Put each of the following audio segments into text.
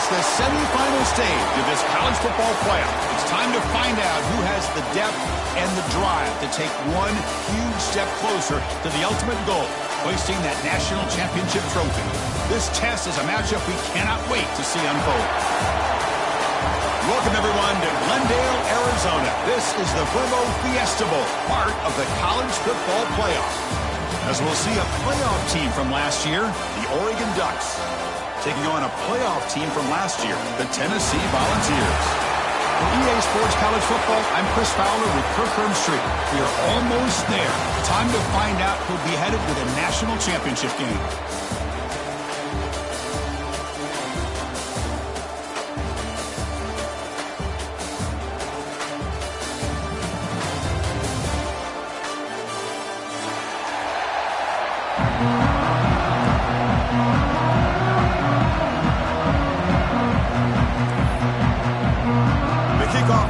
It's the semifinal stage of this college football playoff. It's time to find out who has the depth and the drive to take one huge step closer to the ultimate goal, hoisting that national championship trophy. This test is a matchup we cannot wait to see unfold. Welcome, everyone, to Glendale, Arizona. This is the Verbo Fiesta Bowl, part of the college football playoff. As we'll see a playoff team from last year, the Oregon Ducks, taking on a playoff team from last year, the Tennessee Volunteers. For EA Sports College Football, I'm Chris Fowler with Kirk Street. We are almost there. Time to find out who'll be headed to the national championship game.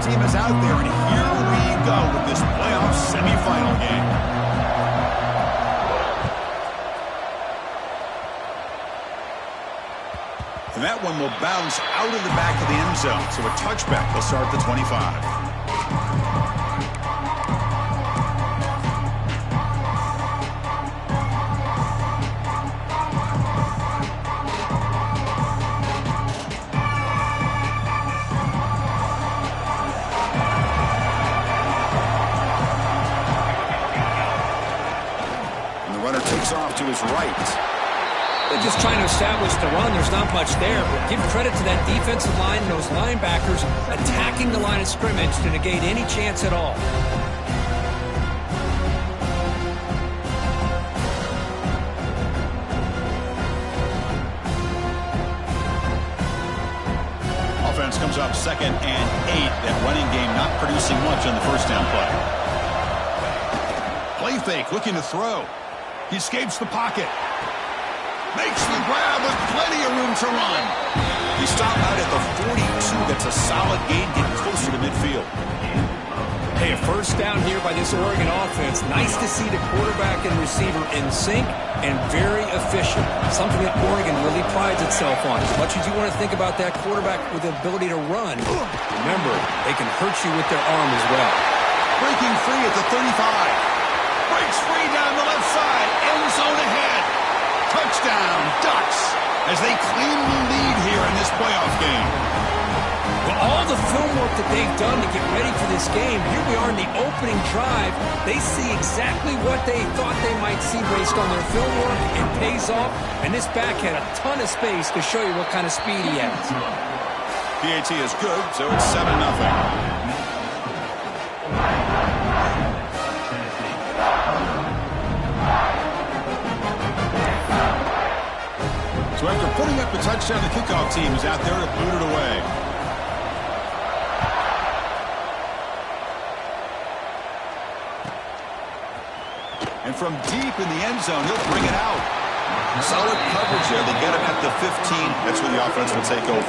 Team is out there, and here we go with this playoff semifinal game. And that one will bounce out of the back of the end zone, so a touchback will start at the 25. Off to his right. They're just trying to establish the run. There's not much there, but give credit to that defensive line and those linebackers attacking the line of scrimmage to negate any chance at all. Offense comes up 2nd and 8. That running game not producing much on the first down play. Play fake, looking to throw. He escapes the pocket. Makes the grab with plenty of room to run. He stopped out at the 42. That's a solid gain, getting closer to midfield. Hey, a first down here by this Oregon offense. Nice to see the quarterback and receiver in sync and very efficient. Something that Oregon really prides itself on. As much as you want to think about that quarterback with the ability to run, remember, they can hurt you with their arm as well. Breaking free at the 35. Breaks free down the left side. End zone ahead. Touchdown, Ducks, as they claim the lead here in this playoff game. Well, all the film work that they've done to get ready for this game, here we are in the opening drive. They see exactly what they thought they might see based on their film work. It pays off, and this back had a ton of space to show you what kind of speed he has. PAT is good, so it's 7-0. So after putting up a touchdown, the kickoff team is out there to boot it away. And from deep in the end zone, he'll bring it out. Solid coverage there. They get him at the 15. That's where the offense will take over.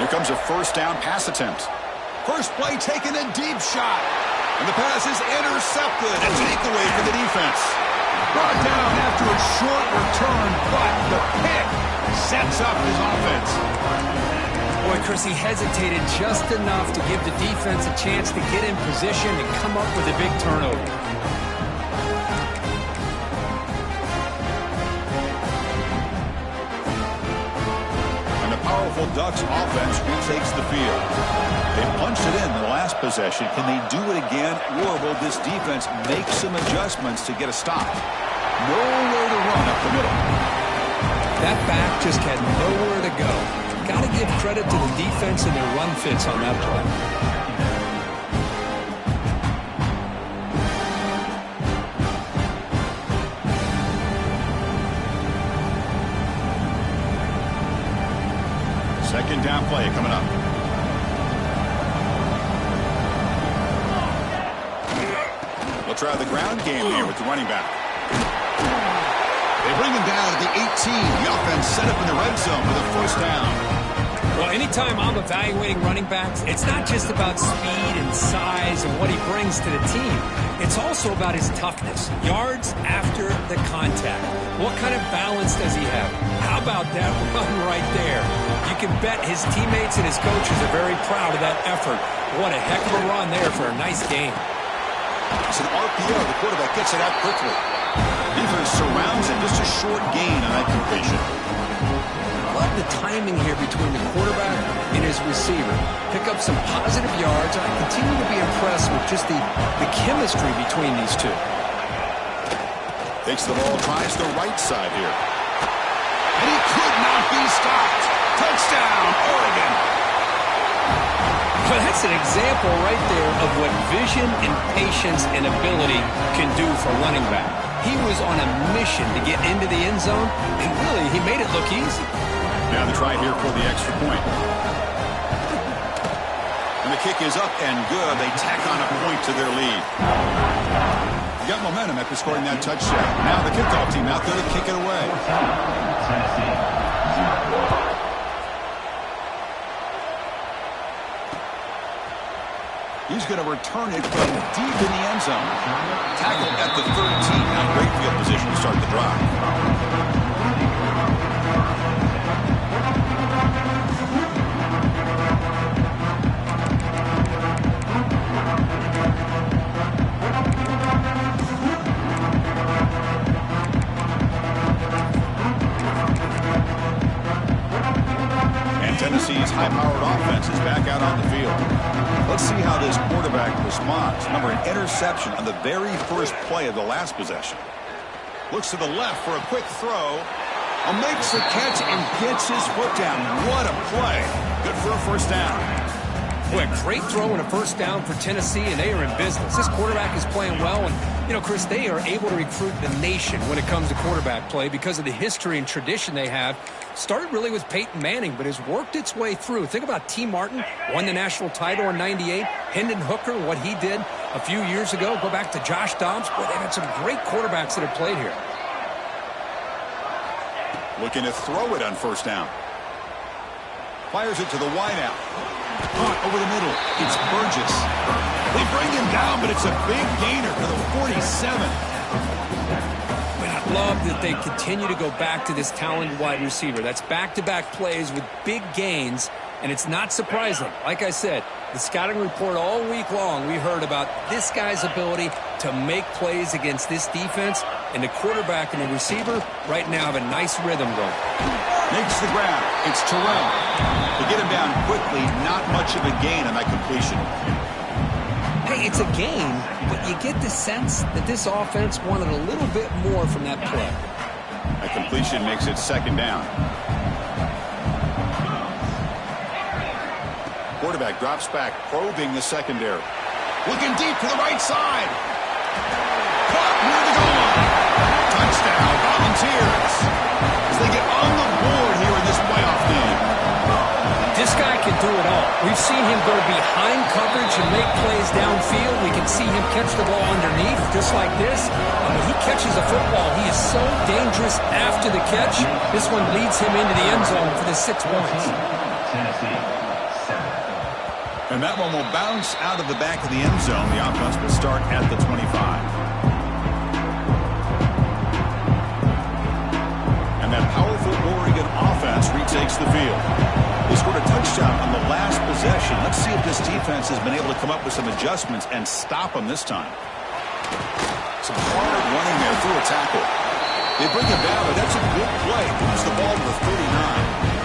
Comes a first down pass attempt. First play taking a deep shot. And the pass is intercepted. A takeaway for the defense. Brought down after a short return, but the pick sets up his offense. Boy, Chris, he hesitated just enough to give the defense a chance to get in position and come up with a big turnover. Ducks offense retakes the field. They punched it in the last possession. Can they do it again, or will this defense make some adjustments to get a stop? Nowhere to run up the middle. That back just had nowhere to go. Got to give credit to the defense and their run fits on that play. Second down play coming up. We'll try the ground game here with the running back. They bring him down at the 18. The offense set up in the red zone for the first down. Well, anytime I'm evaluating running backs, it's not just about speed and size and what he brings to the team. It's also about his toughness. Yards after the contact. What kind of balance does he have? How about that run right there? You can bet his teammates and his coaches are very proud of that effort. What a heck of a run there for a nice game. It's an RPO. The quarterback gets it out quickly. Defense surrounds it. Just a short gain on that completion. Love the timing here between the quarterback and his receiver. Pick up some positive yards. I continue to be impressed with just the chemistry between these two. Takes the ball, tries the right side here. And he could not be stopped. Touchdown, Oregon. Well, that's an example right there of what vision and patience and ability can do for running back. He was on a mission to get into the end zone, and really, he made it look easy. Now the try here for the extra point. And the kick is up and good. They tack on a point to their lead. You got momentum after scoring that touchdown. Now the kickoff team out there to kick it away. He's going to return it from deep in the end zone. Tackled at the 13. Now great field position to start the drive. Tennessee's high-powered offense is back out on the field. Let's see how this quarterback responds. Remember, an interception on the very first play of the last possession. Looks to the left for a quick throw. Makes the catch and gets his foot down. What a play. Good for a first down. Boy, a great throw and a first down for Tennessee, and they are in business. This quarterback is playing well, and, you know, Chris, they are able to recruit the nation when it comes to quarterback play because of the history and tradition they have. Started really with Peyton Manning, but has worked its way through. Think about T. Martin, won the national title in '98. Hendon Hooker, what he did a few years ago. Go back to Josh Dobbs. Boy, they've had some great quarterbacks that have played here. Looking to throw it on first down. Fires it to the wideout. Caught over the middle. It's Burgess. They bring him down, but it's a big gainer for the 47. I love that they continue to go back to this talented wide receiver. That's back-to-back plays with big gains, and it's not surprising. Like I said, the scouting report all week long, we heard about this guy's ability to make plays against this defense, and the quarterback and the receiver right now have a nice rhythm going. Makes the grab. It's Terrell. To get him down quickly, not much of a gain on that completion. Hey, it's a gain, but you get the sense that this offense wanted a little bit more from that play. That completion makes it second down. Quarterback drops back, probing the secondary. Looking deep to the right side. Caught near the goal line. Touchdown, Volunteers. As they get on the board here in this playoff game. This guy can do it all. We've seen him go behind coverage and make plays downfield. We can see him catch the ball underneath, just like this. And when he catches a football, he is so dangerous after the catch. This one leads him into the end zone for the 6 points. And that one will bounce out of the back of the end zone. The offense will start at the 25. And that powerful Oregon offense retakes the field. They scored a touchdown on the last possession. Let's see if this defense has been able to come up with some adjustments and stop them this time. Some hard running there through a tackle. They bring him down, but that's a good play. Moves the ball to the 39.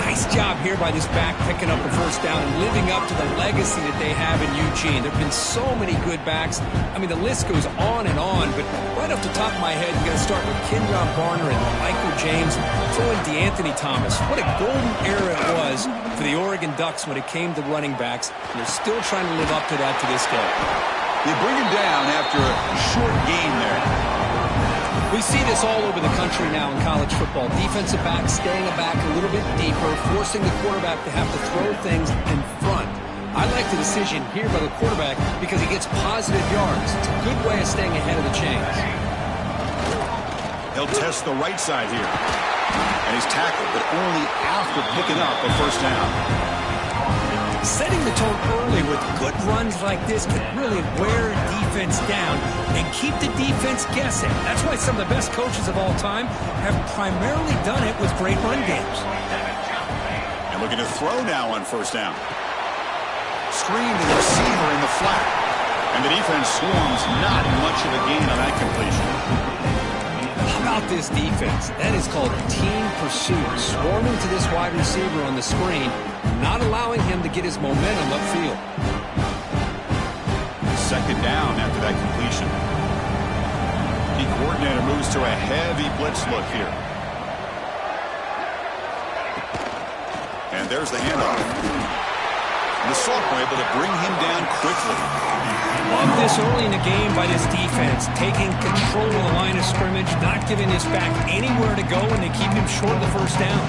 Nice job here by this back picking up a first down and living up to the legacy that they have in Eugene. There have been so many good backs. I mean, the list goes on and on, but right off the top of my head, you're going to start with Kenyon Barner and Michael James, throw in DeAnthony Thomas. What a golden era it was for the Oregon Ducks when it came to running backs, and they're still trying to live up to that to this day. They bring him down after a short gain there. We see this all over the country now in college football. Defensive backs staying back a little bit deeper, forcing the quarterback to have to throw things in front. I like the decision here by the quarterback because he gets positive yards. It's a good way of staying ahead of the chains. He'll test the right side here. And he's tackled, but only after picking up a first down. Setting the tone early with good runs like this can really wear a defense down and keep the defense guessing. That's why some of the best coaches of all time have primarily done it with great run games. And looking to throw now on first down. Screen to the receiver in the flat. And the defense swarms, not much of a gain on that completion. How about this defense? That is called team pursuit. Swarming to this wide receiver on the screen, not allowing him to get his momentum upfield. Second down after that completion. The coordinator moves to a heavy blitz look here. And there's the handoff. The sophomore able to bring him down quickly. Love this early in the game by this defense, taking control of the line of scrimmage, not giving this back anywhere to go, and they keep him short of the first down.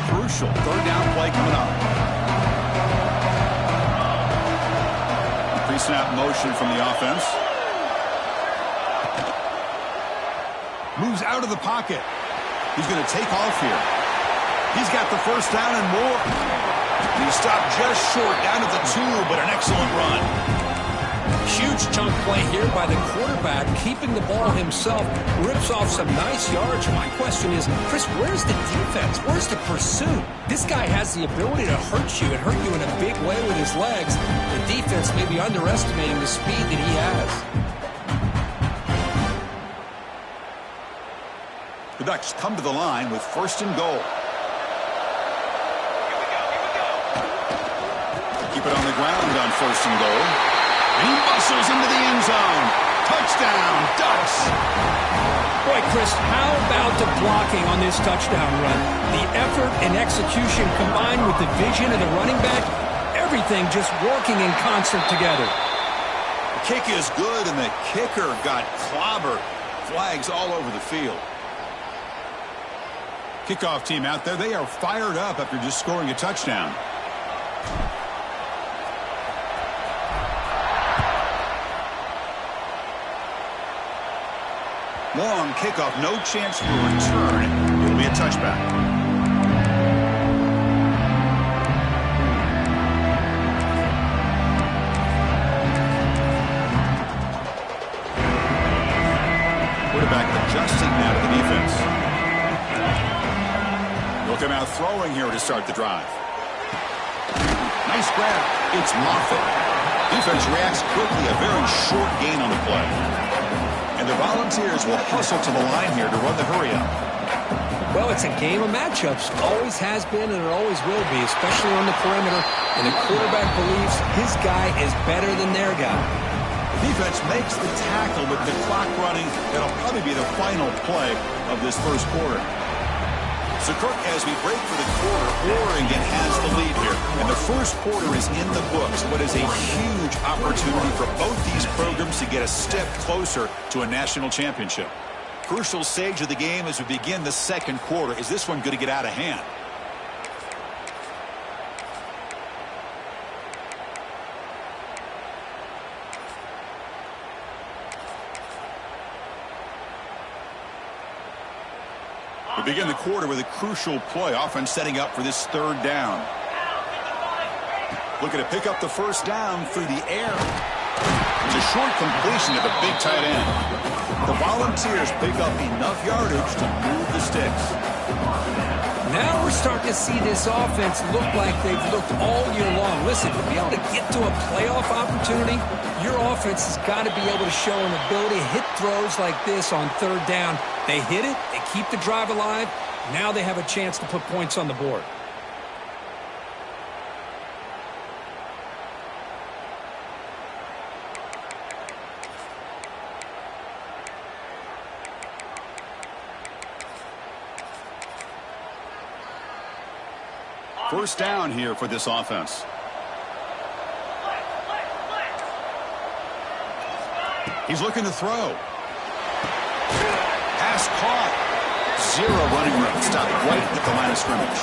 Crucial third down play coming up. Pre-snap motion from the offense. Moves out of the pocket. He's going to take off here. He's got the first down and more. And he stopped just short down at the 2, but an excellent run. Huge chunk play here by the quarterback, keeping the ball himself, rips off some nice yards. My question is, Chris, where's the defense? Where's the pursuit? This guy has the ability to hurt you and hurt you in a big way with his legs. The defense may be underestimating the speed that he has. The Ducks come to the line with first and goal. Keep it on the ground on first and goal. And he muscles into the end zone. Touchdown, Ducks. Boy, Chris, how about the blocking on this touchdown run? The effort and execution combined with the vision of the running back, everything just working in concert together. The kick is good, and the kicker got clobbered. Flags all over the field. Kickoff team out there, they are fired up after just scoring a touchdown. Long kickoff, no chance for a return. It'll be a touchback. Quarterback adjusting now to the defense. He'll come out throwing here to start the drive. Nice grab. It's Moffitt. Defense reacts quickly. A very short gain on the play. And the Volunteers will hustle to the line here to run the hurry-up. Well, it's a game of matchups. Always has been and it always will be, especially on the perimeter. And the quarterback believes his guy is better than their guy. The defense makes the tackle with the clock running. That'll probably be the final play of this first quarter. So, Kirk, as we break for the quarter, Oregon has the lead here. And the first quarter is in the books. What is a huge opportunity for both these programs to get a step closer to a national championship. Crucial stage of the game as we begin the second quarter. Is this one going to get out of hand? We begin the quarter with a crucial play. Offense setting up for this third down. Looking to pick up the first down through the air. It's a short completion to the big tight end. The Volunteers pick up enough yardage to move the sticks. Now we're starting to see this offense look like they've looked all year long. Listen, to be able to get to a playoff opportunity, your offense has got to be able to show an ability to hit throws like this on third down. They hit it, they keep the drive alive. Now they have a chance to put points on the board. First down here for this offense. He's looking to throw. Pass caught. Zero running room. Stopped right at the line of scrimmage.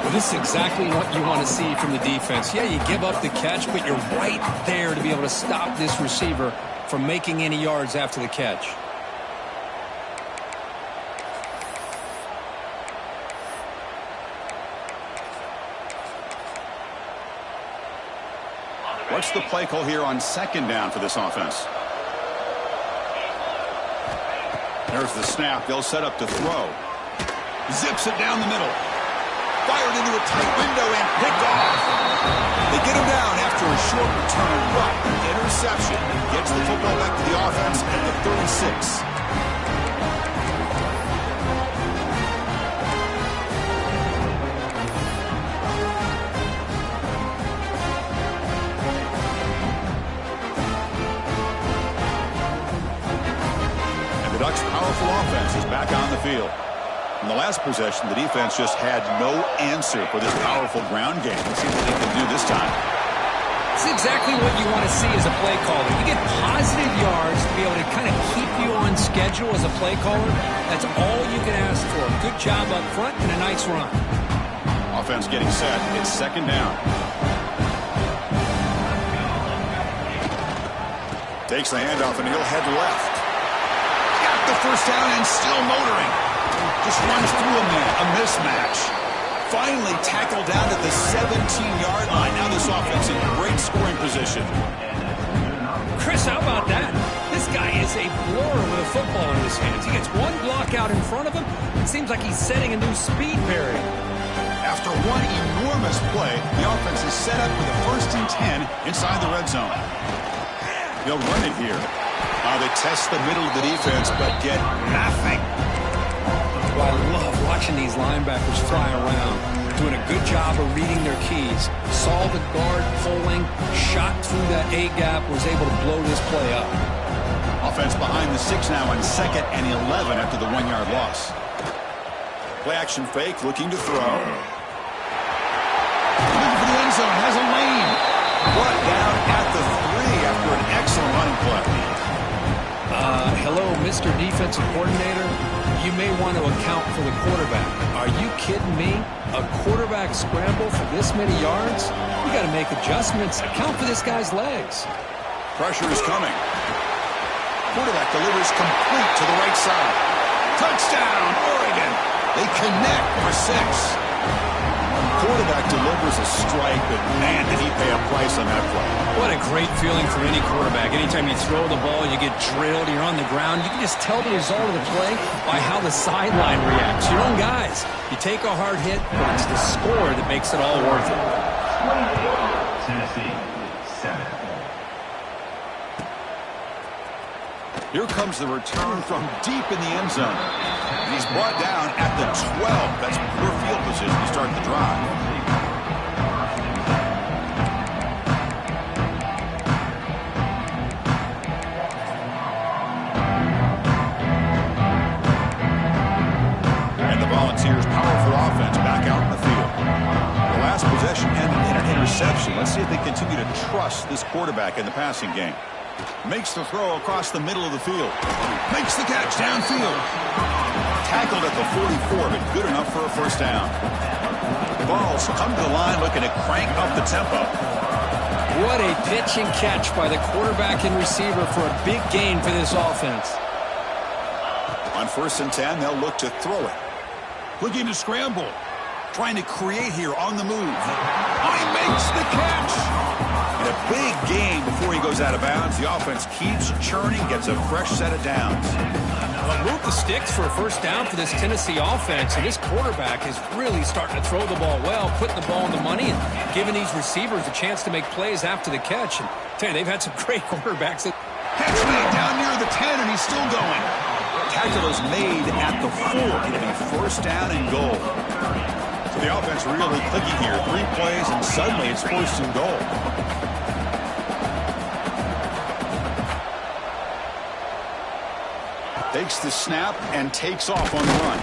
Well, this is exactly what you want to see from the defense. Yeah, you give up the catch, but you're right there to be able to stop this receiver from making any yards after the catch. What's the play call here on second down for this offense? There's the snap. They'll set up to throw. Zips it down the middle. Fired into a tight window and picked off. They get him down after a short return, but interception gets the football back to the offense at the 36. The Ducks' powerful offense is back on the field. In the last possession, the defense just had no answer for this powerful ground game. Let's see what they can do this time. It's exactly what you want to see as a play caller. You get positive yards to be able to kind of keep you on schedule as a play caller. That's all you can ask for. Good job up front and a nice run. Offense getting set. It's second down. Takes the handoff and he'll head left. The first down and still motoring. Just runs through a man. A mismatch. Finally tackled down at the 17-yard line. Now this offense in great scoring position. Chris, how about that? This guy is a blower with a football in his hands. He gets one block out in front of him. It seems like he's setting a new speed barrier. After one enormous play, the offense is set up with a 1st and 10 inside the red zone. They'll run it here. They test the middle of the defense, but get nothing. Well, I love watching these linebackers fly around, doing a good job of reading their keys. Saw the guard pulling, shot through that A-gap, was able to blow this play up. Offense behind the 6 now on 2nd and 11 after the 1-yard loss. Play action fake, looking to throw. Looking for the end zone, has a lane. Brought down at the 3 after an excellent running play. Hello, Mr. Defensive Coordinator. You may want to account for the quarterback. Are you kidding me? A quarterback scramble for this many yards? We got to make adjustments. Account for this guy's legs. Pressure is coming. Quarterback delivers complete to the right side. Touchdown, Oregon. They connect for 6. Quarterback delivers a strike, but man, did he pay a price on that play. What a great feeling for any quarterback. Anytime you throw the ball, you get drilled, you're on the ground. You can just tell the result of the play by how the sideline reacts. Your own guys. You take a hard hit, but it's the score that makes it all worth it. Tennessee, 7. Here comes the return from deep in the end zone. And he's brought down at the 12. That's poor field position to start the drive. And the Volunteers' powerful offense back out in the field. The last possession ended in an interception. Let's see if they continue to trust this quarterback in the passing game. Makes the throw across the middle of the field. Makes the catch downfield. Tackled at the 44, but good enough for a first down. The Vols come to the line looking to crank up the tempo. What a pitch and catch by the quarterback and receiver for a big gain for this offense. On 1st and 10, they'll look to throw it. Looking to scramble. Trying to create here on the move. He makes the catch. And a big gain before he goes out of bounds. The offense keeps churning, gets a fresh set of downs. Well, move the sticks for a first down for this Tennessee offense, and this quarterback is really starting to throw the ball well, putting the ball on the money, and giving these receivers a chance to make plays after the catch. And I tell you, they've had some great quarterbacks. Catch made down near the 10, and he's still going. Tackle is made at the 4. It'll be first down and goal. So the offense really clicking here. 3 plays, and suddenly it's 1st and goal. Takes the snap and takes off on the run.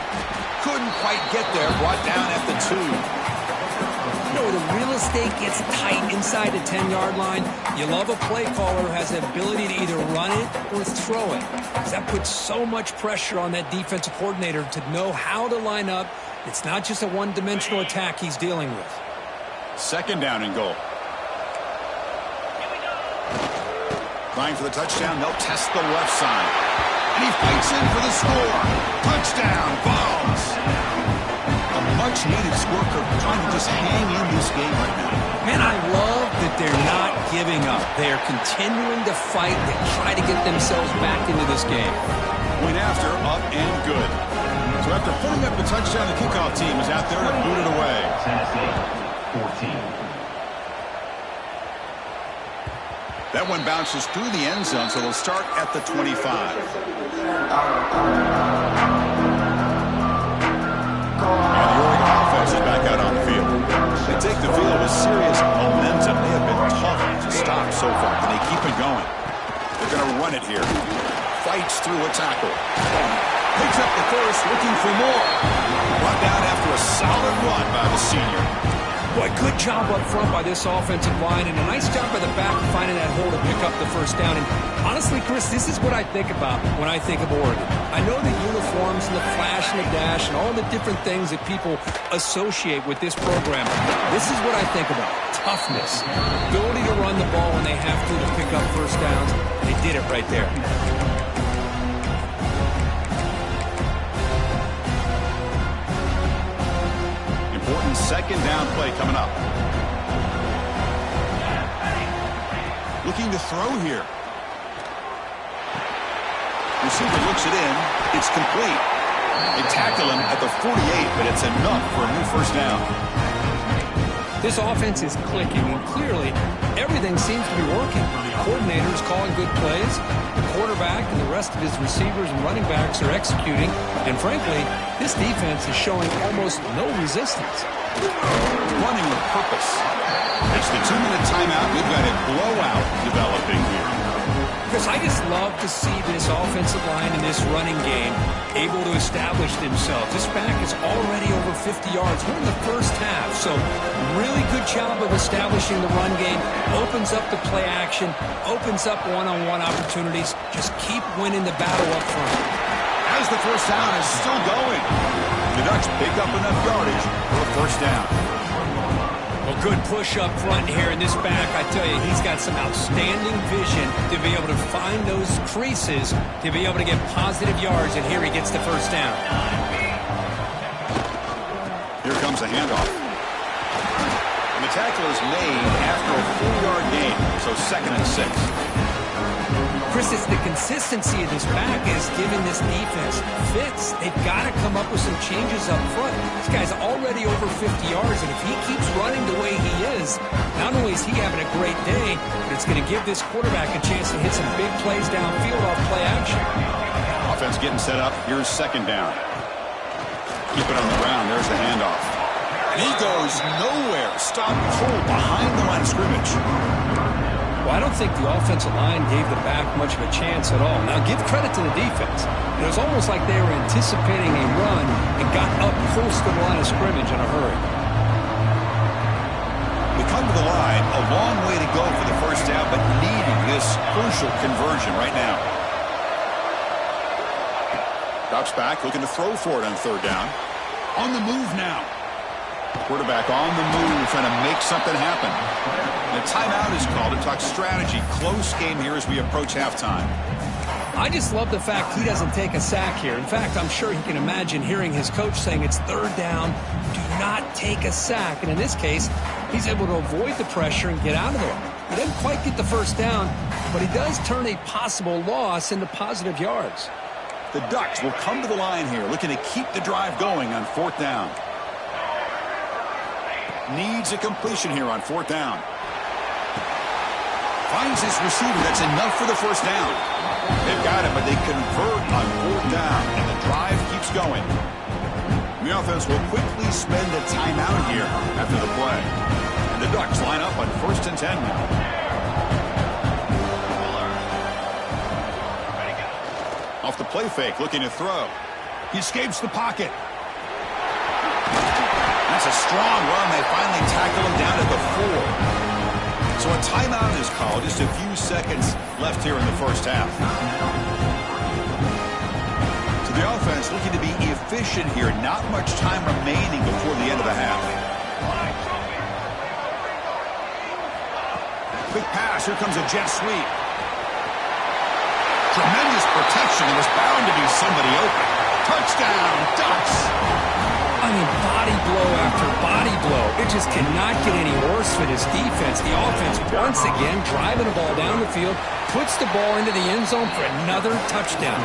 Couldn't quite get there. Brought down at the 2. You know, the real estate gets tight inside the 10-yard line. You love a play caller who has the ability to either run it or throw it. Because that puts so much pressure on that defensive coordinator to know how to line up. It's not just a one-dimensional attack he's dealing with. 2nd down and goal. Trying for the touchdown. They'll test the left side. And he fights in for the score. Touchdown, Vols. A much-needed score, trying to just hang in this game right now. Man, I love that they're not giving up. They're continuing to fight to try to get themselves back into this game. Went after, up and good. So after putting up a touchdown, the kickoff team is out there to boot it away. Tennessee, 14. That one bounces through the end zone, so they'll start at the 25. And the Oregon offense is back out on the field. They take the field with serious momentum. They have been tough to stop so far, and they keep it going. They're going to run it here. Fights through a tackle. Picks up the first, looking for more. Brought down after a solid run by the senior. Boy, good job up front by this offensive line, and a nice job by the back finding that hole to pick up the first down. And honestly, Chris, this is what I think about when I think of Oregon. I know the uniforms and the flash and the dash and all the different things that people associate with this program. This is what I think about. Toughness. Ability to run the ball when they have to pick up first downs. They did it right there. Important 2nd down play coming up. Looking to throw here. Receiver looks it in. It's complete. They tackle him at the 48, but it's enough for a new first down. This offense is clicking, and clearly everything seems to be working. The coordinator is calling good plays. The quarterback and the rest of his receivers and running backs are executing. And frankly, this defense is showing almost no resistance. Running with purpose. It's the 2-minute timeout. We've got a blowout developing here. Chris, I just love to see this offensive line and this running game able to establish themselves. This back is already over 50 yards. We're in the first half, so really good job of establishing the run game. Opens up the play action, opens up one-on-one opportunities. Just keep winning the battle up front. As the first down is still going, the Ducks pick up enough yardage for a first down. Well, good push up front here in this back. I tell you, he's got some outstanding vision to be able to find those creases, to be able to get positive yards, and here he gets the first down. Here comes a handoff. And the tackle is made after a 4-yard gain, so 2nd and 6. Chris, it's the consistency of this back is giving this defense fits. They've got to come up with some changes up front. This guy's already over 50 yards, and if he keeps running the way he is, not only is he having a great day, but it's going to give this quarterback a chance to hit some big plays downfield off play action. Offense getting set up. Here's 2nd down. Keep it on the ground. There's the handoff. And he goes nowhere. Stop cold behind the line of scrimmage. Well, I don't think the offensive line gave the back much of a chance at all. Now, give credit to the defense. It was almost like they were anticipating a run and got up close to the line of scrimmage in a hurry. We come to the line, a long way to go for the first down, but needing this crucial conversion right now. Drops back, looking to throw for it on 3rd down. On the move now. Quarterback on the move, trying to make something happen. And a timeout is called to talk strategy. Close game here as we approach halftime. I just love the fact he doesn't take a sack here. In fact, I'm sure he can imagine hearing his coach saying it's 3rd down, do not take a sack. And in this case, he's able to avoid the pressure and get out of there. He doesn't quite get the first down, but he does turn a possible loss into positive yards. The Ducks will come to the line here, looking to keep the drive going on 4th down. Needs a completion here on 4th down. Finds his receiver. That's enough for the first down. They've got him, but they convert on 4th down, and the drive keeps going. The offense will quickly spend a timeout here after the play. And the Ducks line up on 1st and 10 now. Off the play fake, looking to throw. He escapes the pocket. strong run. They finally tackle him down at the 4. So a timeout is called. Just a few seconds left here in the first half. So the offense looking to be efficient here. Not much time remaining before the end of the half. Quick pass. Here comes a jet sweep. Tremendous protection. There was bound to be somebody open. Touchdown, Ducks! I mean, body blow after body blow. It just cannot get any worse for this defense. The offense, once again, driving the ball down the field, puts the ball into the end zone for another touchdown.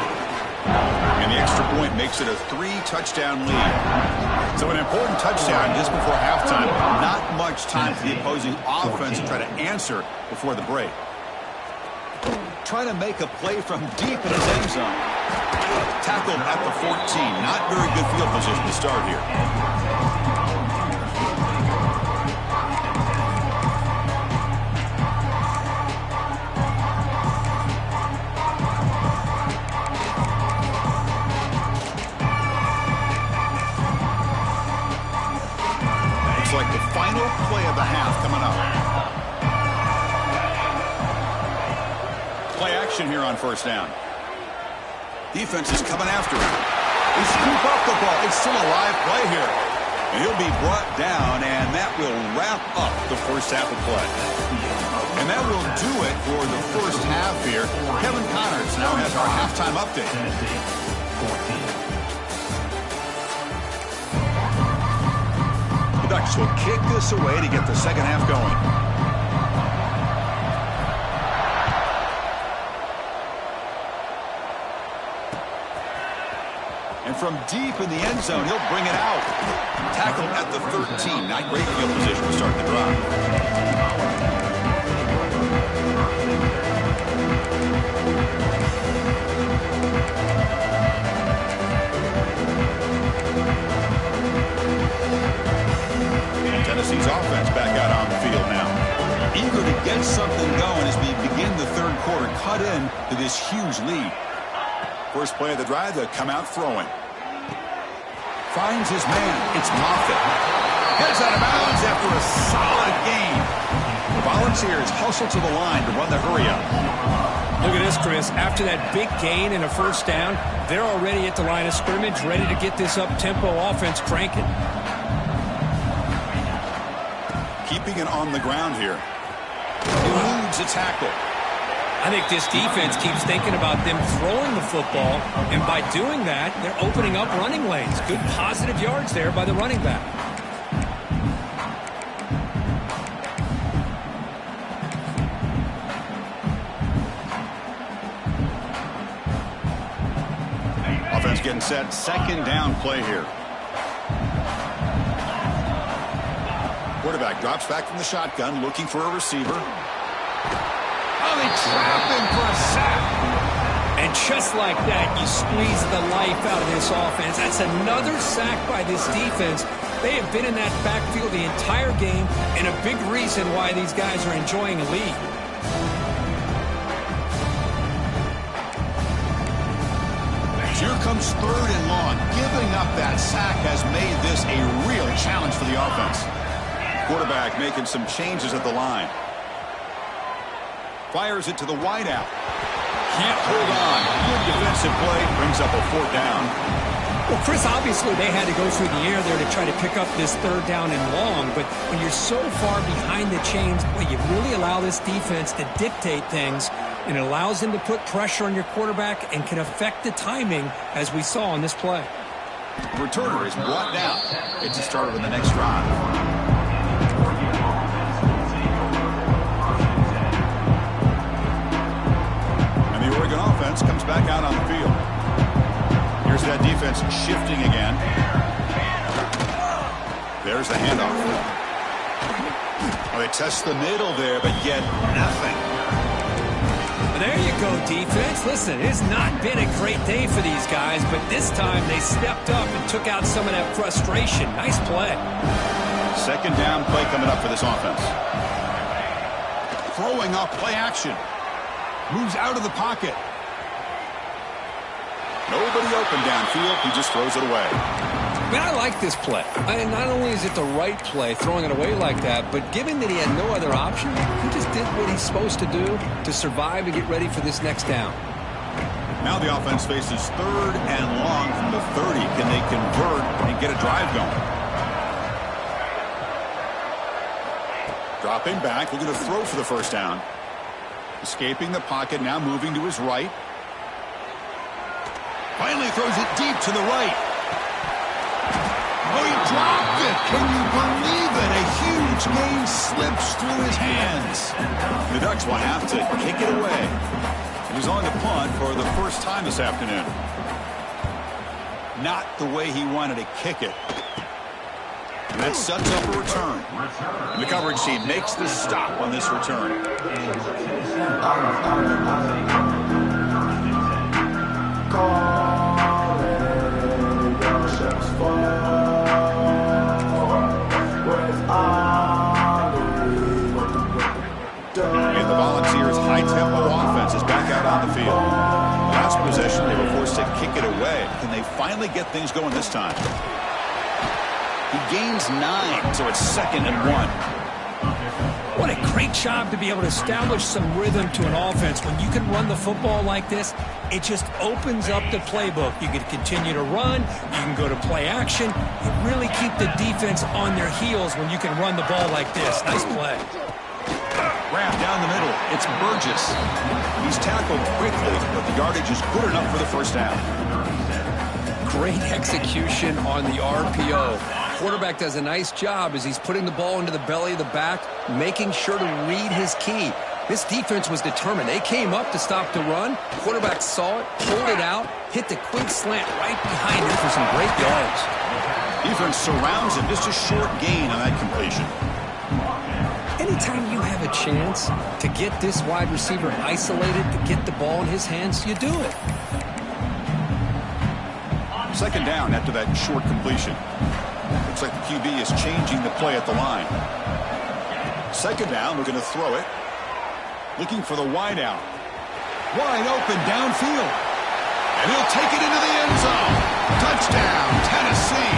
And the extra point makes it a 3-touchdown lead. So an important touchdown just before halftime. Not much time for the opposing offense to try to answer before the break. Trying to make a play from deep in his end zone. Tackled at the 14. Not very good field position to start here. Looks like the final play of the half coming up. Play action here on first down. Defense is coming after him. They scoop up the ball. It's still a live play here. And he'll be brought down, and that will wrap up the first half of play. And that will do it for the first half here. Kevin Connors now has our halftime update. The Ducks will kick this away to get the second half going. And from deep in the end zone, he'll bring it out. Tackled at the 13. Not great field position to start the drive. Tennessee's offense back out on the field now. Eager to get something going as we begin the third quarter. Cut in to this huge lead. First play of the drive, they'll come out throwing. Finds his man. It's Moffitt. Heads out of bounds after a solid gain. The Volunteers hustle to the line to run the hurry-up. Look at this, Chris. After that big gain and a first down, they're already at the line of scrimmage, ready to get this up-tempo offense cranking. Keeping it on the ground here. Eludes a tackle. I think this defense keeps thinking about them throwing the football, and by doing that, they're opening up running lanes. Good positive yards there by the running back. Offense getting set. Second down play here. Quarterback drops back from the shotgun, looking for a receiver. Oh, they trap him for a sack. And just like that, you squeeze the life out of this offense. That's another sack by this defense. They have been in that backfield the entire game, and a big reason why these guys are enjoying a lead. Here comes third and long. Giving up that sack has made this a real challenge for the offense. Quarterback making some changes at the line. Fires it to the wideout. Can't hold on. Good defensive play. Brings up a fourth down. Well, Chris, obviously they had to go through the air there to try to pick up this third down and long, but when you're so far behind the chains, well, you really allow this defense to dictate things, and it allows them to put pressure on your quarterback and can affect the timing, as we saw on this play. The returner is brought down. It's a start of the next drive. Oregon offense comes back out on the field. Here's that defense shifting again. There's the handoff. Oh, they test the middle there, but yet nothing. There you go, defense. Listen, it's not been a great day for these guys, but this time they stepped up and took out some of that frustration. Nice play. Second down play coming up for this offense. Throwing off play action. Moves out of the pocket. Nobody open downfield. He just throws it away. Man, I like this play. Not only is it the right play, throwing it away like that, but given that he had no other option, he just did what he's supposed to do to survive and get ready for this next down. Now the offense faces 3rd and long from the 30. Can they convert and get a drive going? Dropping back, looking to throw for the first down. Escaping the pocket, now moving to his right. Finally throws it deep to the right. Oh, he dropped it. Can you believe it? A huge gain slips through his hands. The Ducks will have to kick it away. He's on the punt for the first time this afternoon. Not the way he wanted to kick it. And that sets up a return. The coverage team makes the stop on this return. And the Volunteers' high-tempo offense is back out on the field. Last possession, they were forced to kick it away. Can they finally get things going this time? He gains 9, so it's 2nd and 1. What a great job to be able to establish some rhythm to an offense. When you can run the football like this, it just opens up the playbook. You can continue to run. You can go to play action. You really keep the defense on their heels when you can run the ball like this. Nice play. Wrap down the middle. It's Burgess. He's tackled quickly, but the yardage is good enough for the first down. Great execution on the RPO. Quarterback does a nice job as he's putting the ball into the belly of the back, making sure to read his key. This defense was determined. They came up to stop the run. Quarterback saw it, pulled it out, hit the quick slant right behind him for some great yards. Defense surrounds him. Just a short gain on that completion. Anytime you have a chance to get this wide receiver isolated, to get the ball in his hands, you do it. 2nd down after that short completion. Looks like the QB is changing the play at the line. 2nd down, we're going to throw it. Looking for the wide out. Wide open downfield. And he'll take it into the end zone. Touchdown, Tennessee.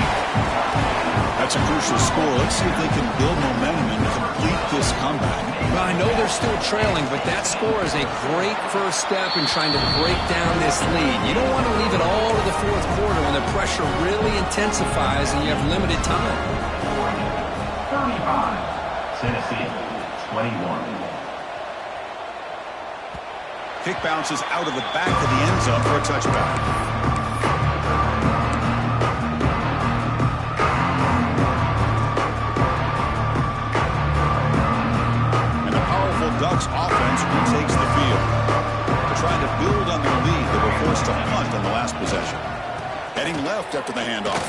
That's a crucial score. Let's see if they can build momentum and complete this comeback. Well, I know they're still trailing, but that score is a great first step in trying to break down this lead. You don't want to leave it all to the 4th quarter when the pressure really intensifies and you have limited time. 35, Tennessee, 21. Kick bounces out of the back of the end zone for a touchback. Ducks offense retakes the field. They're trying to build on their lead. They were forced to punt on the last possession. Heading left after the handoff.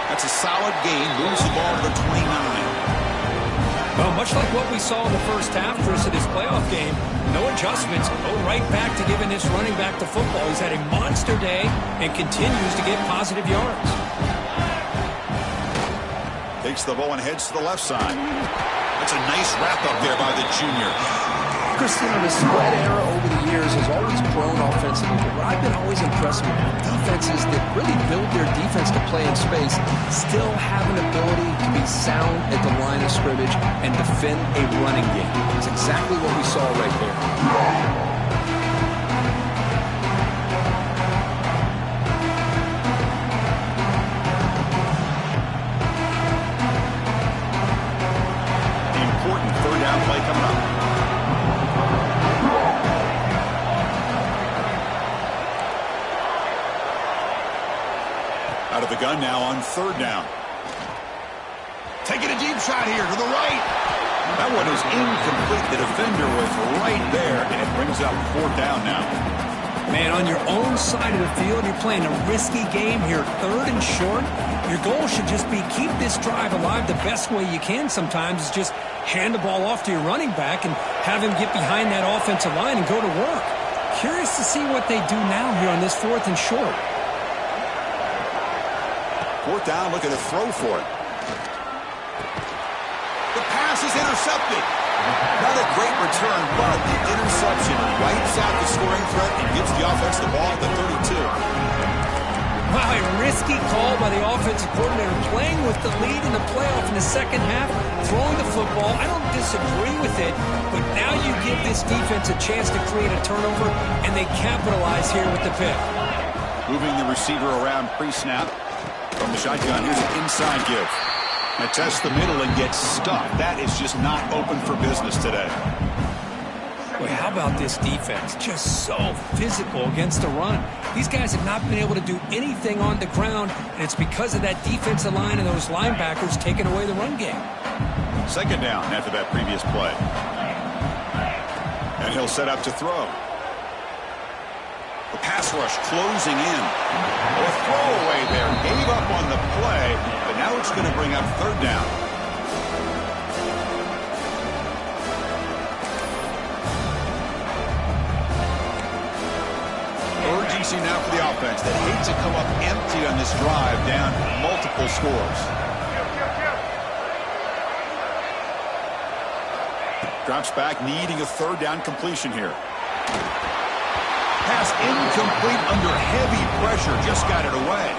That's a solid gain. Moves the ball to the 29. Well, much like what we saw in the first half, Chris, of this playoff game, no adjustments. Go right back to giving this running back the football. He's had a monster day and continues to get positive yards. Takes the ball and heads to the left side. That's a nice wrap-up there by the junior. Christian, the spread era over the years has always grown offensively, but what I've been always impressed with defenses that really build their defense to play in space still have an ability to be sound at the line of scrimmage and defend a running game. It's exactly what we saw right there. Play coming up. Out of the gun now on 3rd down. Taking a deep shot here to the right. That one is incomplete. The defender was right there, and it brings up 4th down now. Man, on your own side of the field, you're playing a risky game here, 3rd and short. Your goal should just be keep this drive alive the best way you can sometimes is just hand the ball off to your running back and have him get behind that offensive line and go to work. Curious to see what they do now here on this 4th and short. 4th down, looking to throw for it. The pass is intercepted. Not a great return, but the interception wipes out the scoring threat and gives the offense the ball at the 32. Wow, a risky call by the offensive coordinator, playing with the lead in the playoff in the second half, throwing the football. I don't disagree with it, but now you give this defense a chance to create a turnover, and they capitalize here with the pick. Moving the receiver around pre-snap. From the shotgun, here's an inside give. Now tests the middle and gets stuck. That is just not open for business today. Boy, how about this defense? Just so physical against the run. These guys have not been able to do anything on the ground, and it's because of that defensive line and those linebackers taking away the run game. Second down after that previous play. And he'll set up to throw. The pass rush closing in. A throwaway there. Gave up on the play, but now it's going to bring up third down. Urgency now for the offense that hates to come up empty on this drive, down multiple scores. Drops back, needing a third down completion here. Pass incomplete under heavy pressure, just got it away.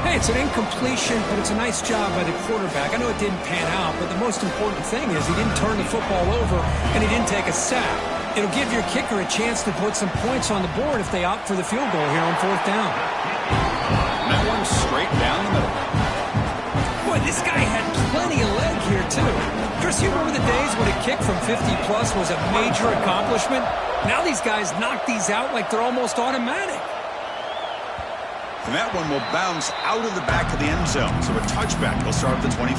Hey, it's an incompletion, but it's a nice job by the quarterback. I know it didn't pan out, but the most important thing is he didn't turn the football over and he didn't take a sack. It'll give your kicker a chance to put some points on the board if they opt for the field goal here on fourth down. And that one straight down the middle. Boy, this guy had plenty of leg here, too. Chris, you remember the days when a kick from 50-plus was a major accomplishment? Now these guys knock these out like they're almost automatic. And that one will bounce out of the back of the end zone. So a touchback will start at the 25.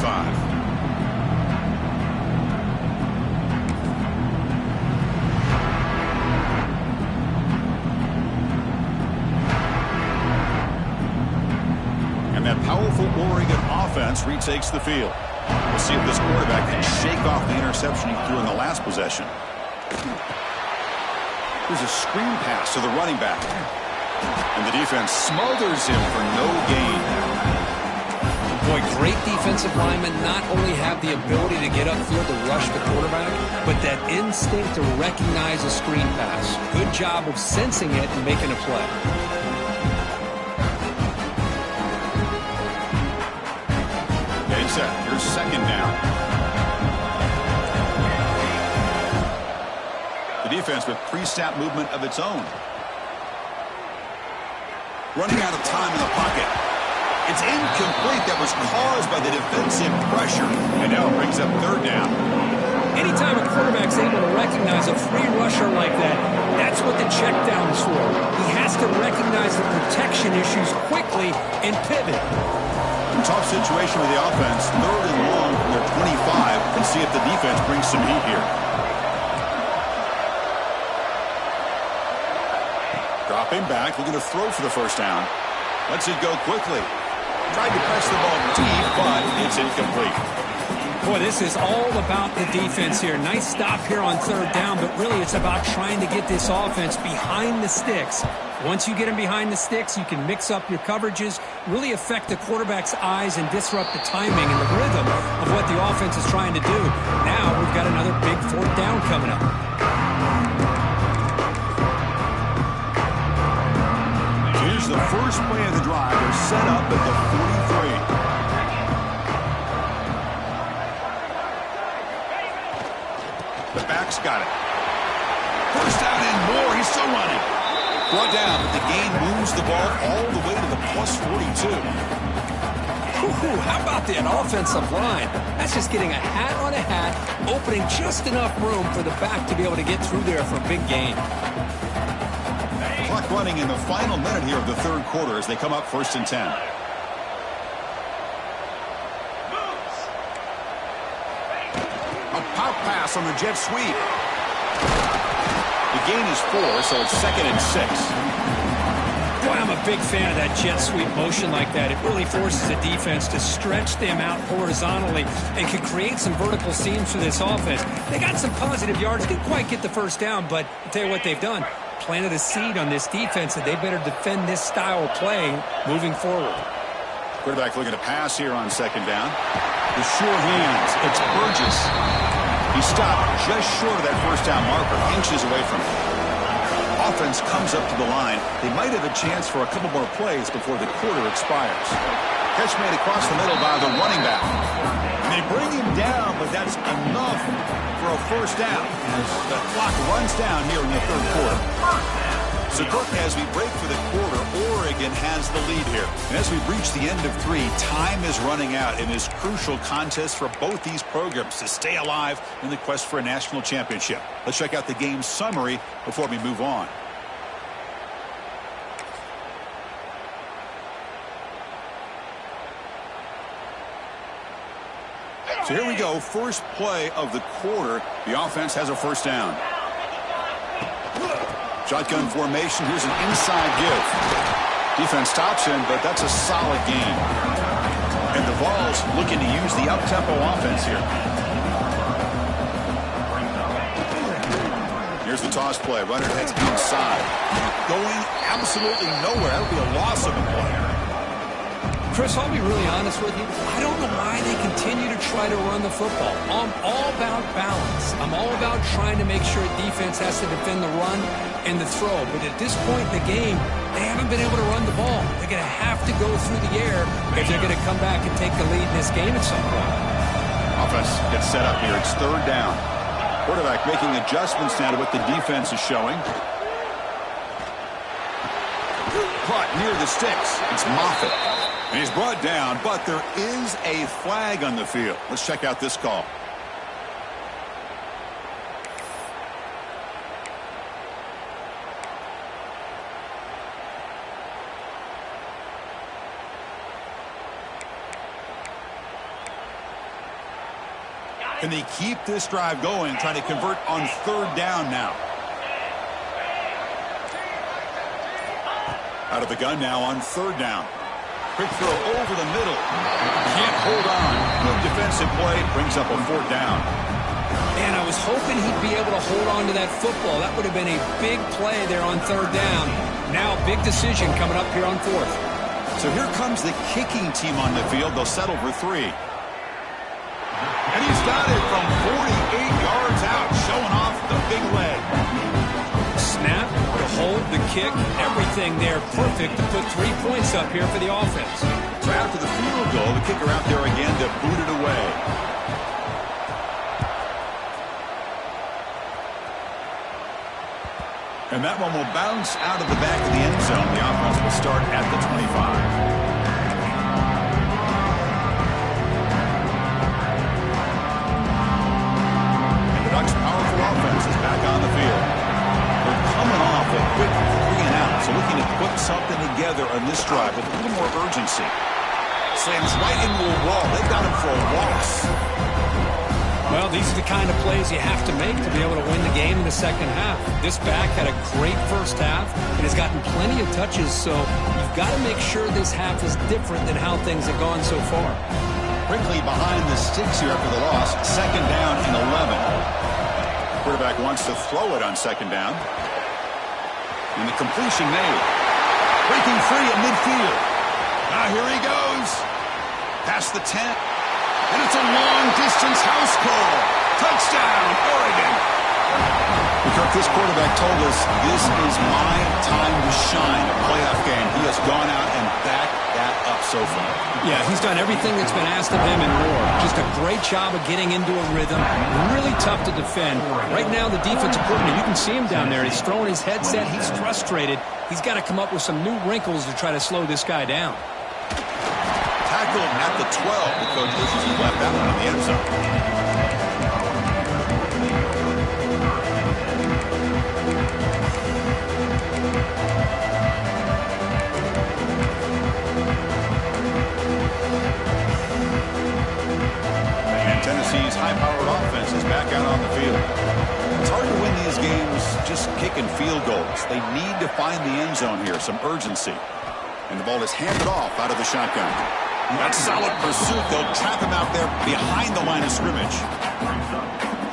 That powerful Oregon offense retakes the field. We'll see if this quarterback can shake off the interception he threw in the last possession. Here's a screen pass to the running back. And the defense smothers him for no gain. Boy, great defensive linemen not only have the ability to get upfield to rush the quarterback, but that instinct to recognize a screen pass. Good job of sensing it and making a play. Here's second down. The defense with pre-snap movement of its own. Running out of time in the pocket. It's incomplete. That was caused by the defensive pressure. And now it brings up third down. Anytime a quarterback's able to recognize a free rusher like that, that's what the check down is for. He has to recognize the protection issues quickly and pivot. Tough situation with the offense. Third and long from their 25. And see if the defense brings some heat here. Dropping back, looking to throw for the first down. Lets it go quickly. Tried to press the ball deep, but it's incomplete. Boy, this is all about the defense here. Nice stop here on third down, but really it's about trying to get this offense behind the sticks. Once you get them behind the sticks, you can mix up your coverages, really affect the quarterback's eyes and disrupt the timing and the rhythm of what the offense is trying to do. Now we've got another big fourth down coming up. Here's the first play of the drive. They're set up at the 43. The back's got it. First down and more. He's still running. Brought down, but the gain moves the ball all the way to the plus 42. Ooh, how about that offensive line? That's just getting a hat on a hat, opening just enough room for the back to be able to get through there for a big gain. Clock running in the final minute here of the third quarter as they come up first and 10. A pop pass on the jet sweep. The gain is 4, so it's second and 6. Boy, I'm a big fan of that jet sweep motion like that. It really forces the defense to stretch them out horizontally and can create some vertical seams for this offense. They got some positive yards. Didn't quite get the first down, but I'll tell you what they've done. Planted a seed on this defense that they better defend this style of play moving forward. Quarterback looking to pass here on second down. The sure hands. It's Burgess. He stopped just short of that first down marker, inches away from it. offense comes up to the line, they might have a chance for a couple more plays before the quarter expires. Catch made across the middle by the running back. And they bring him down, but that's enough for a first down as the clock runs down here in the third quarter. So, Cook, as we break for the quarter, Oregon has the lead here. And as we reach the end of 3, time is running out in this crucial contest for both these programs to stay alive in the quest for a national championship. Let's check out the game summary before we move on. So here we go, first play of the quarter. The offense has a first down. Shotgun formation, here's an inside give. Defense stops him, but that's a solid gain. And the Vols looking to use the up-tempo offense here. Here's the toss play, runner heads outside. Going absolutely nowhere, that'll be a loss of a play. Chris, I'll be really honest with you. I don't know why they continue to try to run the football. I'm all about balance. I'm all about trying to make sure defense has to defend the run and the throw. But at this point in the game, they haven't been able to run the ball. They're going to have to go through the air if they're going to come back and take the lead in this game at some point. Offense gets set up here. It's third down. Quarterback making adjustments now to what the defense is showing. Caught near the sticks. It's Moffitt. And he's brought down, but there is a flag on the field. Let's check out this call. Can they keep this drive going, trying to convert on third down now? Out of the gun now on third down. Quick throw over the middle. Can't hold on. Good defensive play. Brings up a fourth down. Man, I was hoping he'd be able to hold on to that football. That would have been a big play there on third down. Now, big decision coming up here on fourth. So here comes the kicking team on the field. They'll settle for 3. And he's got it from 48 yards out, showing off the big leg. Snap, the hold, the kick, everything there perfect to put 3 points up here for the offense. So after the field goal, the kicker out there again to boot it away. And that one will bounce out of the back of the end zone. The offense will start at the 25. Ducks' powerful offense is back on the field. They're coming off a quick 3 and out, so looking to put something together on this drive with a little more urgency. Slams right into a wall. They got him for a loss. Well, these are the kind of plays you have to make to be able to win the game in the second half. This back had a great first half and has gotten plenty of touches, so you've got to make sure this half is different than how things have gone so far. Quickly behind the sticks here after the loss. Second down and 11. Quarterback wants to throw it on second down. And the completion made. Breaking free at midfield. Now here he goes. Past the 10. And it's a long-distance house call. Touchdown, Oregon. Kirk, this quarterback told us this is my time to shine. A playoff game. He has gone out and backed that up so far. Yeah, he's done everything that's been asked of him and more. Just a great job of getting into a rhythm. Really tough to defend. Right now, the defensive coordinator, you can see him down there. He's throwing his headset. He's frustrated. He's got to come up with some new wrinkles to try to slow this guy down. Tackled at the 12. The coach wishes he left that one in the end zone. Tennessee's high-powered offense is back out on the field. It's hard to win these games just kicking field goals. They need to find the end zone here, some urgency. And the ball is handed off out of the shotgun. That solid pursuit, they'll trap him out there behind the line of scrimmage.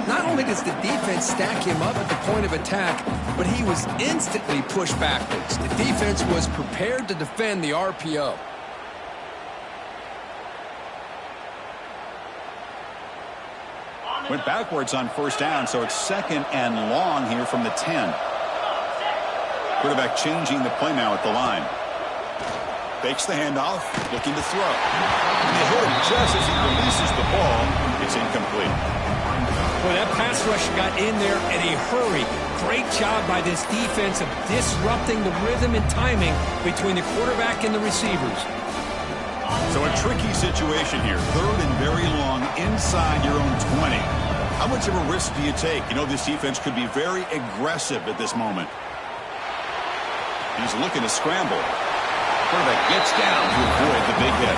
Not only does the defense stack him up at the point of attack, but he was instantly pushed backwards. The defense was prepared to defend the RPO. Went backwards on first down, so it's second and long here from the 10. Quarterback changing the play now at the line. Fakes the handoff, looking to throw. And they hit him just as he releases the ball. It's incomplete. Boy, that pass rush got in there in a hurry. Great job by this defense of disrupting the rhythm and timing between the quarterback and the receivers. So a tricky situation here. 3rd and very long inside your own 20. How much of a risk do you take? You know, this defense could be very aggressive at this moment. He's looking to scramble. Quarterback gets down to avoid the big hit.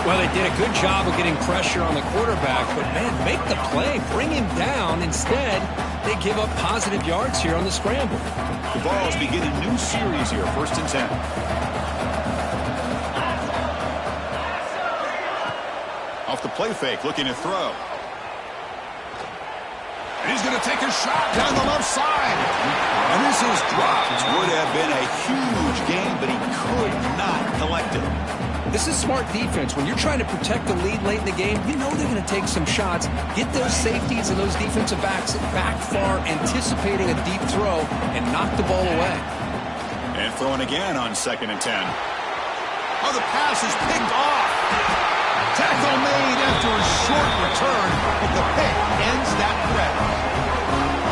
Well, they did a good job of getting pressure on the quarterback, but, man, make the play. Bring him down. Instead, they give up positive yards here on the scramble. The Vols begin a new series here, 1st and 10. Off the play fake, looking to throw. And he's going to take a shot down the left side. And this is dropped. Would have been a huge game, but he could not collect it. This is smart defense. When you're trying to protect the lead late in the game, you know they're going to take some shots, get those safeties and those defensive backs back far, anticipating a deep throw, and knock the ball away. And throwing again on 2nd and 10. Oh, the pass is picked off. Tackle made after a short return, but the pick ends that threat.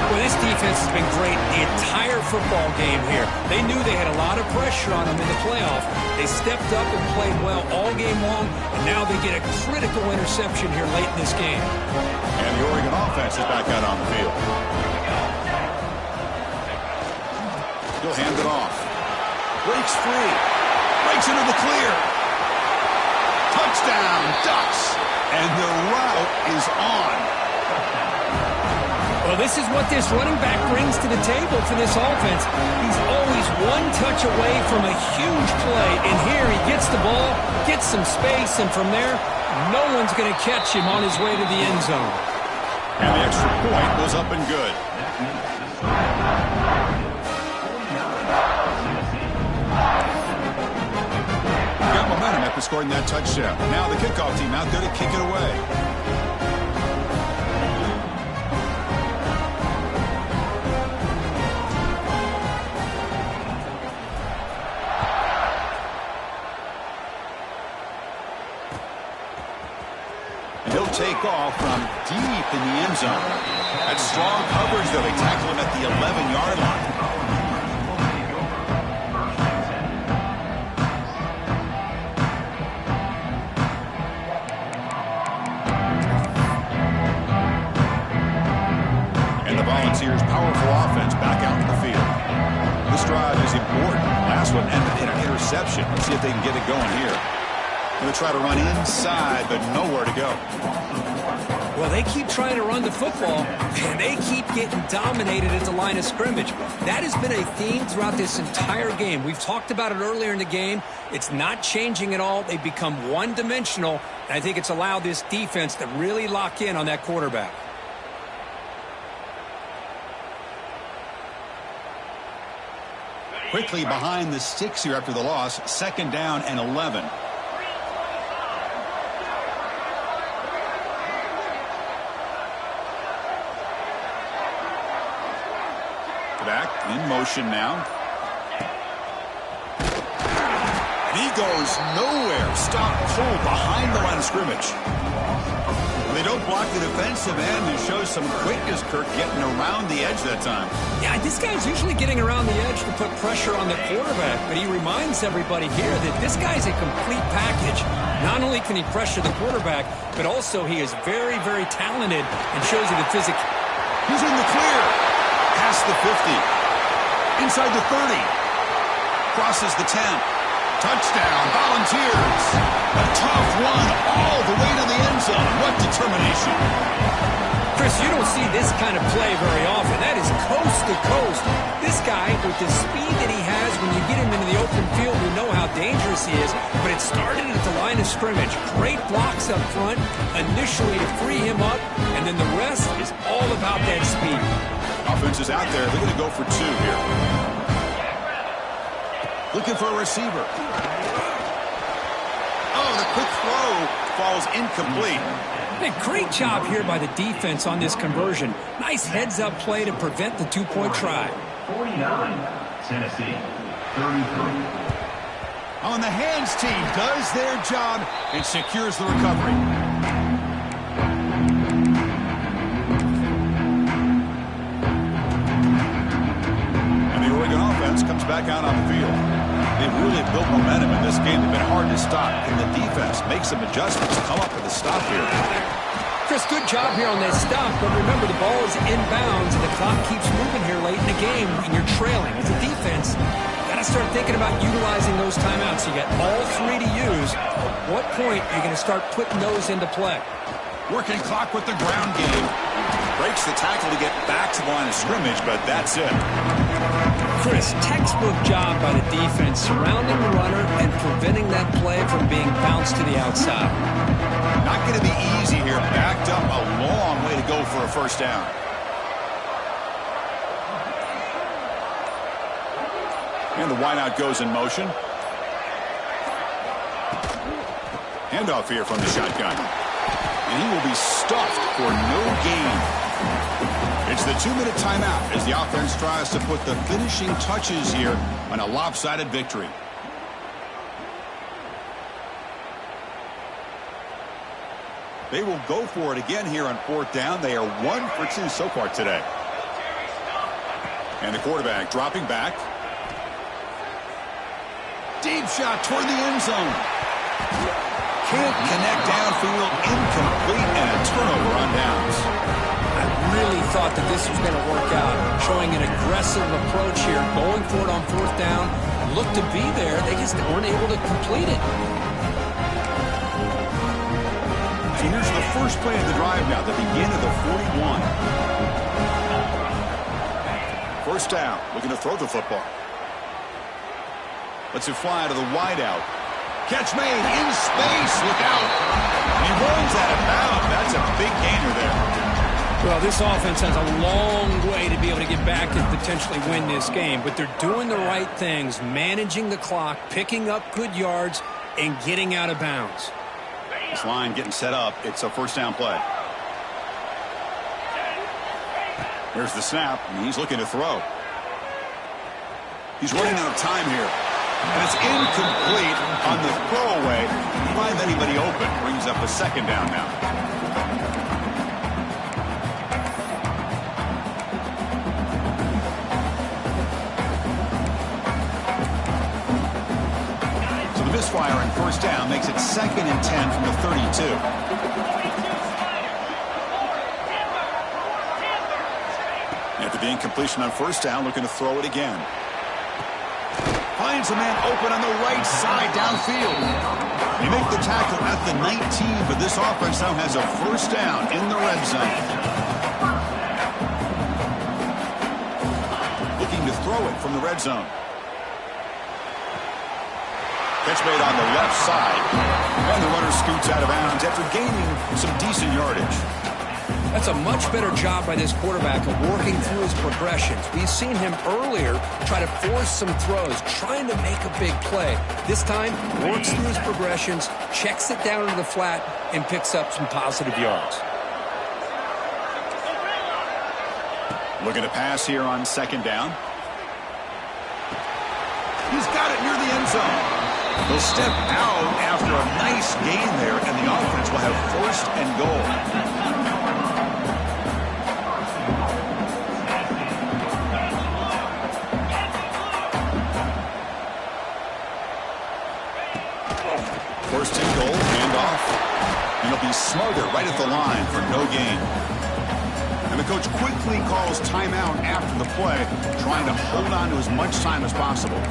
Well, this defense has been great the entire football game here. They knew they had a lot of pressure on them in the playoff. They stepped up and played well all game long, and now they get a critical interception here late in this game. And the Oregon offense is back out on the field. He'll hand it off. Breaks free. Breaks into the clear. Touchdown, Ducks. And the route is on. Well, this is what this running back brings to the table for this offense. He's always one touch away from a huge play. And here he gets the ball, gets some space, and from there, no one's going to catch him on his way to the end zone. And the extra point was up and good. Got momentum after scoring that touchdown. Now the kickoff team out there to kick it away. And he'll take off from deep in the end zone. That's strong coverage, though. They tackle him at the 11-yard line. And the Volunteers' powerful offense back out in the field. This drive is important. Last one ended in an interception. Let's see if they can get it going here. Going to try to run inside, but nowhere to go. Well, they keep trying to run the football, and they keep getting dominated at the line of scrimmage. That has been a theme throughout this entire game. We've talked about it earlier in the game. It's not changing at all. They've become one-dimensional, and I think it's allowed this defense to really lock in on that quarterback. Quickly behind the sticks here after the loss. 2nd down and 11. Back in motion now. And he goes nowhere. Stop pull behind the line of scrimmage. They don't block the defensive end and show some quickness, Kirk, getting around the edge that time. Yeah, this guy's usually getting around the edge to put pressure on the quarterback, but he reminds everybody here that this guy's a complete package. Not only can he pressure the quarterback, but also he is very, very talented and shows you the physics. He's in the clear. Past the 50. Inside the 30. Crosses the 10. Touchdown, Volunteers. A tough one all the way to the end zone. What determination. Chris, you don't see this kind of play very often. That is coast to coast. This guy, with the speed that he has, when you get him into the open field, we know how dangerous he is. But it started at the line of scrimmage. Great blocks up front, initially to free him up, and then the rest is all about that speed. Offense is out there. They're going to go for 2 here. Looking for a receiver. Oh, the quick throw falls incomplete. A great job here by the defense on this conversion. Nice heads-up play to prevent the 2-point try. 49, Tennessee, 33. On the hands team does their job and secures the recovery. And the Oregon offense comes back out on the field. They've really built momentum in this game. They've been hard to stop. And the defense makes some adjustments to come up with a stop here. Chris, good job here on that stop, but remember the ball is inbounds and the clock keeps moving here late in the game and you're trailing. As a defense, you got to start thinking about utilizing those timeouts. You got all three to use. At what point are you going to start putting those into play? Working clock with the ground game. Breaks the tackle to get back to the line of scrimmage, but that's it. Chris, textbook job by the defense surrounding the runner and preventing that play from being bounced to the outside. Not going to be easy here. Backed up a long way to go for a first down. And the wideout goes in motion. Handoff here from the shotgun. And he will be stuffed for no gain. It's the 2-minute timeout as the offense tries to put the finishing touches here on a lopsided victory. They will go for it again here on 4th down. They are 1 for 2 so far today. And the quarterback dropping back. Deep shot toward the end zone. Can't connect downfield, incomplete, and a turnover on downs. I really thought that this was going to work out, showing an aggressive approach here, going for it on 4th down. Looked to be there, they just weren't able to complete it. So here's the first play of the drive now, the begin of the 41. First down, looking to throw the football. Lets it fly to the wideout. Catch made in space. Look out. And he runs out of bounds. That's a big gainer there. Well, this offense has a long way to be able to get back and potentially win this game, but they're doing the right things, managing the clock, picking up good yards, and getting out of bounds. This line getting set up. It's a first down play. Here's the snap, and he's looking to throw. He's running out of time here. And it's incomplete on the throwaway. Find anybody open. Brings up a second down now. So the misfire on first down makes it 2nd and 10 from the 32. After the incompletion on first down, looking to throw it again. Finds a man open on the right side downfield. They make the tackle at the 19, but this offense now has a first down in the red zone. Looking to throw it from the red zone. Catch made on the left side. And the runner scoots out of bounds after gaining some decent yardage. That's a much better job by this quarterback of working through his progressions. We've seen him earlier try to force some throws, trying to make a big play. This time, works through his progressions, checks it down into the flat, and picks up some positive yards. Looking to pass here on second down. He's got it near the end zone. He'll step out after a nice gain there, and the offense will have first and goal. First and goal, handoff. And he'll be smothered right at the line for no gain. And the coach quickly calls timeout after the play, trying to hold on to as much time as possible.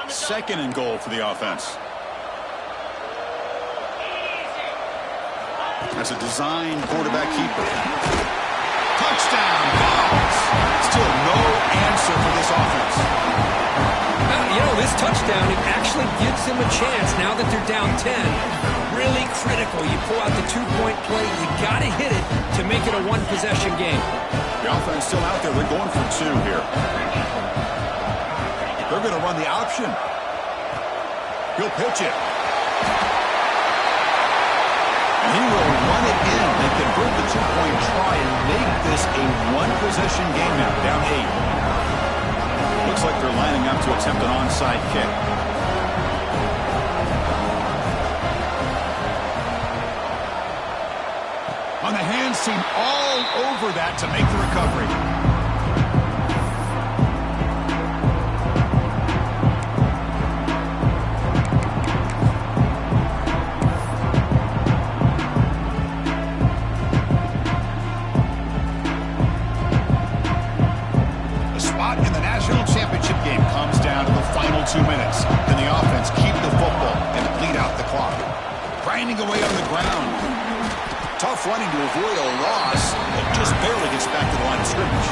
Second and goal for the offense. That's a design quarterback keeper. Touchdown, Dogs. Still no answer for this offense. You know, this touchdown, it actually gives them a chance now that they're down 10. Really critical. You pull out the two-point play. You got to hit it to make it a one-possession game. The offense still out there. They're going for two here. They're going to run the option. He'll pitch it. And he will run it in. They convert the two-point try and make this a one-possession game now, down 8. Looks like they're lining up to attempt an onside kick. On the hands team, all over that to make the recovery. The spot in the national championship game comes down to the final 2 minutes. Can the offense keep the football and bleed out the clock? Grinding away on the ground. Tough running to avoid a loss, but just barely gets back to the line of scrimmage.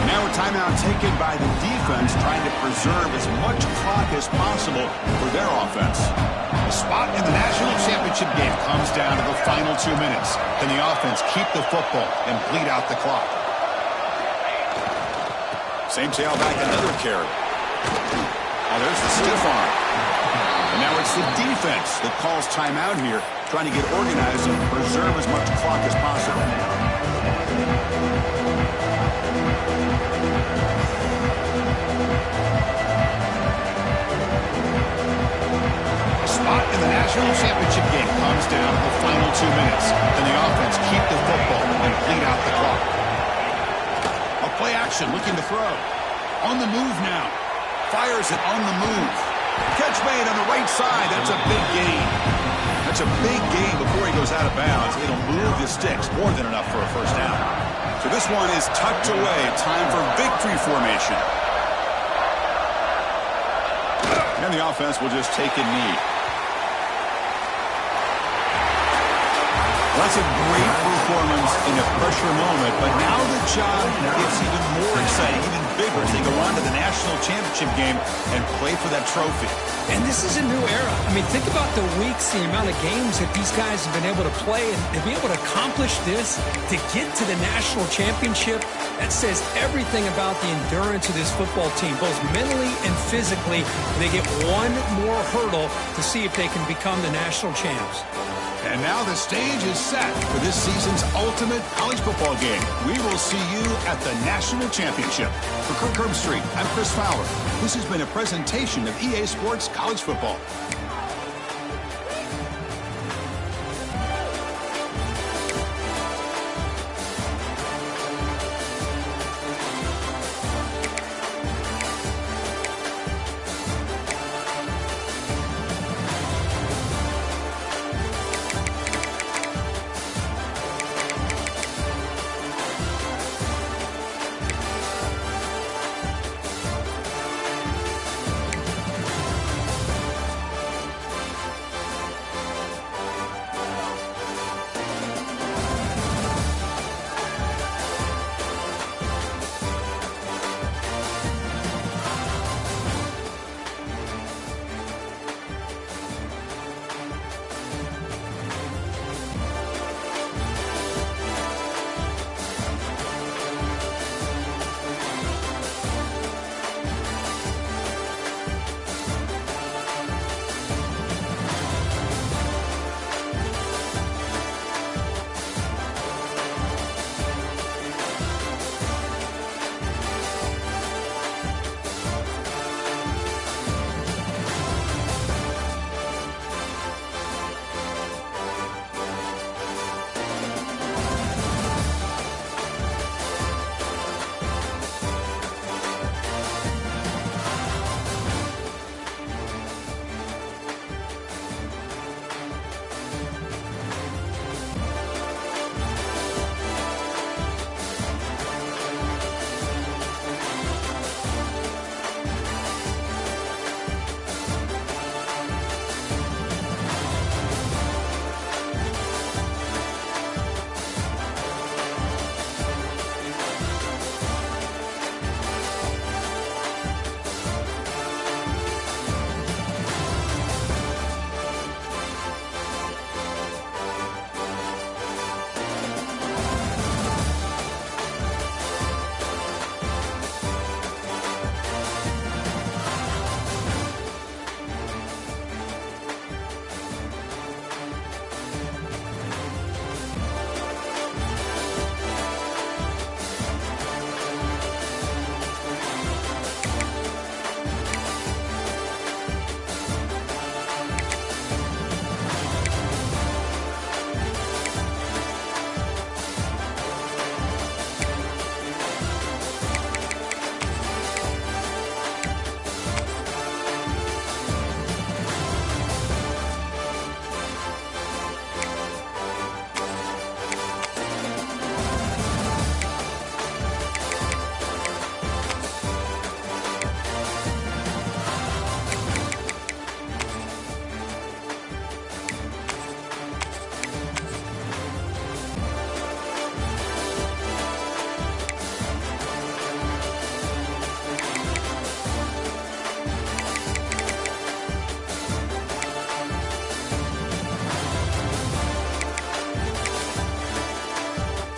Now a timeout taken by the defense, trying to preserve as much clock as possible for their offense. The spot in the national championship game comes down to the final 2 minutes. Can the offense keep the football and bleed out the clock? Same tailback, another carry. Oh, there's the stiff arm. And now it's the defense that calls timeout here, trying to get organized and preserve as much clock as possible. The spot in the national championship game comes down to the final 2 minutes. Can the offense keep the football and bleed out the clock? A play action, looking to throw. On the move now. Fires it on the move. Catch made on the right side. That's a big gain. That's a big gain before he goes out of bounds. It'll move the sticks more than enough for a first down. So this one is tucked away. Time for victory formation. And the offense will just take a knee. That's a great performance in a pressure moment, but now the job gets even more exciting, even bigger as they go on to the national championship game and play for that trophy. And this is a new era. I mean, think about the weeks, the amount of games that these guys have been able to play, and to be able to accomplish this, to get to the national championship, that says everything about the endurance of this football team, both mentally and physically. They get one more hurdle to see if they can become the national champs. And now the stage is set for this season's ultimate college football game. We will see you at the national championship. For Kirk Herbstreit, I'm Chris Fowler. This has been a presentation of EA Sports College Football.